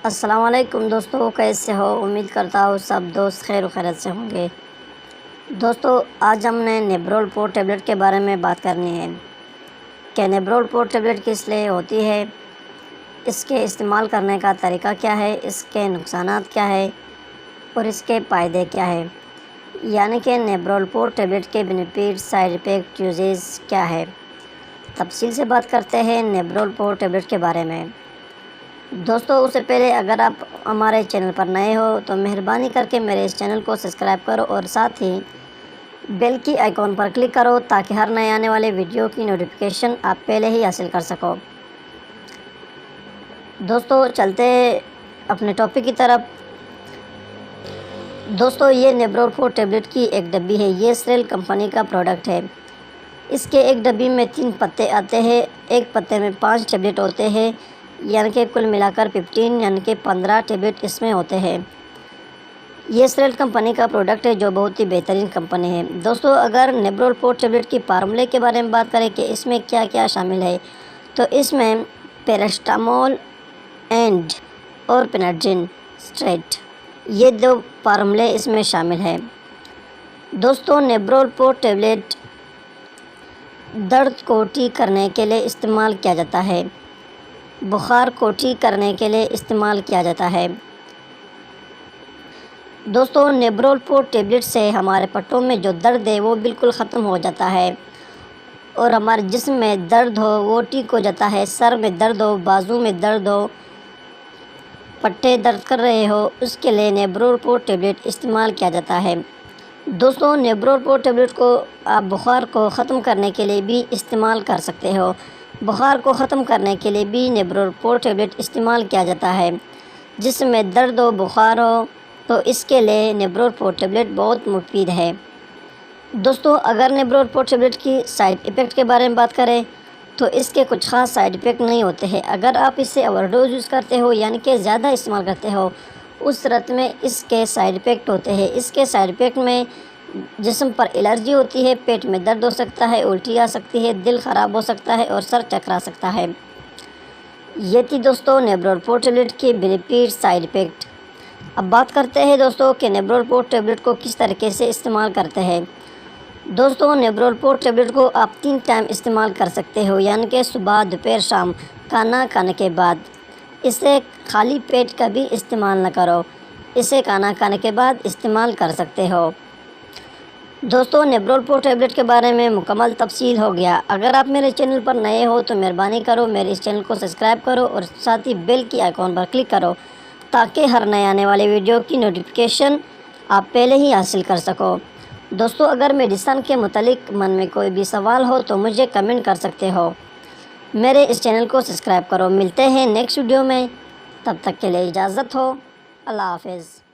السلام علیکم دوستو، کیسے ہو؟ امید کرتا ہوں سب دوست خیر و خیریت سے ہوں گے۔ دوستو، آج ہم نے نیبرول-4 ٹیبلٹ کے بارے میں بات کرنی ہے کہ نیبرول-4 ٹیبلٹ کس لیے ہوتی ہے، اس کے استعمال کرنے کا طریقہ کیا ہے، اس کے نقصانات کیا ہے اور اس کے فائدے کیا ہے، یعنی کہ نیبرول-4 ٹیبلٹ کے بینیفٹ، سائیڈ ایفیکٹ، یوزز کیا ہے۔ تفصیل سے بات کرتے ہیں نیبرول-4 ٹیبلٹ کے بارے میں۔ دوستو، اس سے پہلے اگر آپ ہمارے چینل پر نئے ہو تو مہربانی کر کے میرے اس چینل کو سبسکرائب کرو اور ساتھ ہی بیل کی آئیکن پر کلک کرو تاکہ ہر نئے آنے والے ویڈیو کی نوٹیفیکیشن آپ پہلے ہی حاصل کر سکو۔ دوستو، چلتے اپنے ٹاپک کی طرف۔ دوستو، یہ نیبرول-4 ٹیبلٹ کی ایک ڈبی ہے۔ یہ سیرل کمپنی کا پروڈکٹ ہے۔ اس کے ایک ڈبی میں 3 پتے آتے ہیں، ایک پتے میں 5 ٹیبلٹ ہوتے ہیں، یعنی کہ کل ملا کر 15 یعنی کہ 15 ٹیبلٹ اس میں ہوتے ہیں۔ یہ سیرل کمپنی کا پروڈکٹ ہے جو بہت ہی بہترین کمپنی ہے۔ دوستو، اگر نیبرول-4 ٹیبلٹ کی فارمولے کے بارے میں بات کریں کہ اس میں کیا کیا شامل ہے، تو اس میں پیراسٹامول اینڈ اور فیناڈرین اسٹریٹ، یہ 2 فارمولے اس میں شامل ہیں۔ دوستو، نیبرول-4 ٹیبلٹ درد کو ٹھیک کرنے کے لیے استعمال کیا جاتا ہے، بخار کو ٹھیک کرنے کے لیے استعمال کیا جاتا ہے۔ دوستو، نیبرول-4 ٹیبلٹ سے ہمارے پٹوں میں جو درد ہے وہ بالکل ختم ہو جاتا ہے اور ہمارے جسم میں درد ہو وہ ٹھیک ہو جاتا ہے۔ سر میں درد ہو، بازو میں درد ہو، پٹے درد کر رہے ہو، اس کے لیے نیبرول-4 ٹیبلٹ استعمال کیا جاتا ہے۔ دوستو، نیبرول-4 ٹیبلٹ کو آپ بخار کو ختم کرنے کے لیے بھی استعمال کر سکتے ہو۔ بخار کو ختم کرنے کے لیے بھی نیبرول-4 ٹیبلٹ استعمال کیا جاتا ہے۔ جسم میں درد ہو، بخار ہو تو اس کے لیے نیبرول-4 ٹیبلٹ بہت مفید ہے۔ دوستو، اگر نیبرول-4 ٹیبلٹ کی سائیڈ ایفیکٹ کے بارے میں بات کریں تو اس کے کچھ خاص سائیڈ ایفیکٹ نہیں ہوتے ہیں۔ اگر آپ اس سے اوور ڈوز یوز کرتے ہو یعنی کہ زیادہ استعمال کرتے ہو، اس صورت میں اس کے سائیڈ ایفیکٹ ہوتے ہیں۔ اس کے سائیڈ ایفیکٹ میں جسم پر الرجی ہوتی ہے، پیٹ میں درد ہو سکتا ہے، الٹی آ سکتی ہے، دل خراب ہو سکتا ہے اور سر چکرا سکتا ہے۔ یہ تھی دوستو نیبرول-4 ٹیبلٹ کی بینیفٹ، سائیڈ ایفیکٹ۔ اب بات کرتے ہیں دوستو کہ نیبرول-4 ٹیبلٹ کو کس طریقے سے استعمال کرتے ہیں۔ دوستو، نیبرول-4 ٹیبلٹ کو آپ 3 ٹائم استعمال کر سکتے ہو، یعنی کہ صبح، دوپہر، شام، کھانا کھانے کے بعد۔ اسے خالی پیٹ کبھی استعمال نہ کرو، اسے کھانا کھانے کے بعد استعمال کر سکتے ہو۔ دوستو، نیبرول-4 ٹیبلٹ کے بارے میں مکمل تفصیل ہو گیا۔ اگر آپ میرے چینل پر نئے ہو تو مہربانی کرو میرے اس چینل کو سبسکرائب کرو اور ساتھ ہی بیل کی آئیکن پر کلک کرو تاکہ ہر نئے آنے والے ویڈیو کی نوٹیفیکیشن آپ پہلے ہی حاصل کر سکو۔ دوستو، اگر میڈیسن کے متعلق من میں کوئی بھی سوال ہو تو مجھے کمنٹ کر سکتے ہو۔ میرے اس چینل کو سبسکرائب کرو۔ ملتے ہیں نیکسٹ ویڈیو میں، تب تک کے لیے اجازت ہو۔ اللہ حافظ۔